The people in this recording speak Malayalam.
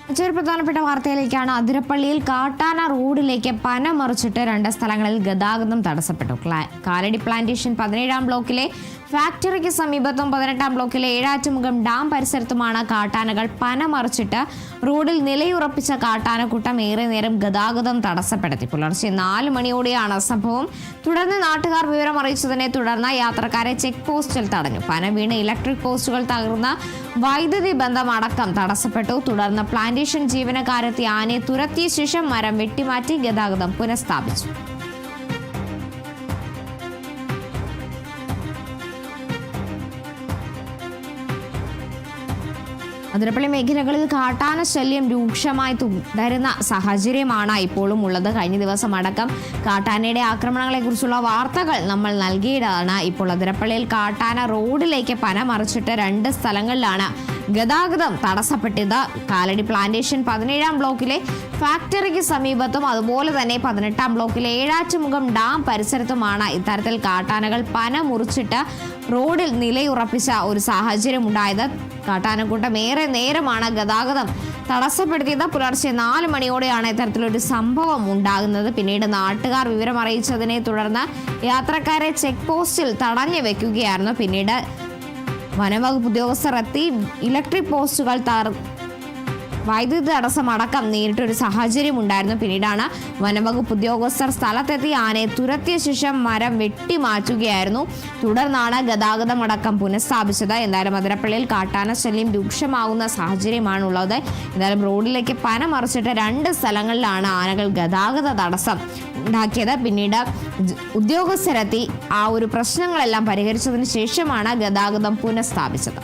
മറ്റൊരു പ്രധാനപ്പെട്ട വാർത്തയിലേക്കാണ്. അതിരപ്പള്ളിയിൽ കാട്ടാന റോഡിലേക്ക് പന മറിച്ചിട്ട് 2 സ്ഥലങ്ങളിൽ ഗതാഗതം തടസ്സപ്പെട്ടു. കാലടി പ്ലാന്റേഷൻ 17-ാം ബ്ലോക്കിലെ ഫാക്ടറിക്ക് സമീപത്തും 18-ാം ബ്ലോക്കിലെ ഏഴാറ്റുമുഖം ഡാം പരിസരത്തുമാണ് കാട്ടാനകൾ പന മറിച്ചിട്ട് റോഡിൽ നിലയുറപ്പിച്ച കാട്ടാനക്കൂട്ടം ഏറെ നേരം ഗതാഗതം തടസ്സപ്പെടുത്തി. പുലർച്ചെ 4 മണിയോടെയാണ് സംഭവം. തുടർന്ന് നാട്ടുകാർ വിവരം അറിയിച്ചതിനെ തുടർന്ന് യാത്രക്കാരെ ചെക്ക് പോസ്റ്റിൽ തടഞ്ഞു. പന വീണ് ഇലക്ട്രിക് പോസ്റ്റുകൾ തകർന്ന വൈദ്യുതി ബന്ധം അടക്കം തടസ്സപ്പെട്ടു. തുടർന്ന് പ്ലാന്റേഷൻ ജീവനക്കാരെത്തി ആനയെ തുരത്തിയ ശേഷം മരം വെട്ടിമാറ്റി ഗതാഗതം പുനഃസ്ഥാപിച്ചു. അതിരപ്പള്ളി മേഖലകളിൽ കാട്ടാന ശല്യം രൂക്ഷമായി തുടരുന്ന സാഹചര്യമാണ് ഇപ്പോഴും ഉള്ളത്. കഴിഞ്ഞ ദിവസം അടക്കം കാട്ടാനയുടെ ആക്രമണങ്ങളെ കുറിച്ചുള്ള വാർത്തകൾ നമ്മൾ നൽകിയതാണ്. ഇപ്പോൾ അതിരപ്പള്ളിയിൽ കാട്ടാന റോഡിലേക്ക് പന മറിച്ചിട്ട് 2 സ്ഥലങ്ങളിലാണ് ഗതാഗതം തടസ്സപ്പെട്ടത്. കാലടി പ്ലാന്റേഷൻ 17-ാം ബ്ലോക്കിലെ ഫാക്ടറിക്ക് സമീപത്തും അതുപോലെ തന്നെ 18-ാം ബ്ലോക്കിലെ ഏഴാറ്റുമുഖം ഡാം പരിസരത്തുമാണ് ഇത്തരത്തിൽ കാട്ടാനകൾ പന മുറിച്ചിട്ട് റോഡിൽ നിലയുറപ്പിച്ച ഒരു സാഹചര്യം ഉണ്ടായത്. കാട്ടാനക്കൂട്ടം ഏറെ നേരമാണ് ഗതാഗതം തടസ്സപ്പെടുത്തിയത്. പുലർച്ചെ 4 മണിയോടെയാണ് ഇത്തരത്തിലൊരു സംഭവം ഉണ്ടാകുന്നത്. പിന്നീട് നാട്ടുകാർ വിവരം അറിയിച്ചതിനെ തുടർന്ന് യാത്രക്കാരെ ചെക്ക് പോസ്റ്റിൽ തടഞ്ഞു വെക്കുകയായിരുന്നു. പിന്നീട് വനംവകുപ്പ് ഉദ്യോഗസ്ഥർ എത്തി ഇലക്ട്രിക് പോസ്റ്റുകൾ വൈദ്യുതി തടസ്സമടക്കം നേരിട്ടൊരു സാഹചര്യം ഉണ്ടായിരുന്നു. പിന്നീടാണ് വനംവകുപ്പ് ഉദ്യോഗസ്ഥർ സ്ഥലത്തെത്തി ആനയെ തുരത്തിയ ശേഷം മരം വെട്ടിമാറ്റുകയായിരുന്നു. തുടർന്നാണ് ഗതാഗതം അടക്കം പുനഃസ്ഥാപിച്ചത്. എന്തായാലും അതിരപ്പള്ളിയിൽ കാട്ടാന ശല്യം രൂക്ഷമാകുന്ന സാഹചര്യമാണുള്ളത്. എന്തായാലും റോഡിലേക്ക് പന മറിച്ചിട്ട് 2 സ്ഥലങ്ങളിലാണ് ആനകൾ ഗതാഗത തടസ്സം ഉണ്ടാക്കിയത്. പിന്നീട് ഉദ്യോഗസ്ഥരെത്തി ആ ഒരു പ്രശ്നങ്ങളെല്ലാം പരിഹരിച്ചതിന് ശേഷമാണ് ഗതാഗതം പുനഃസ്ഥാപിച്ചത്.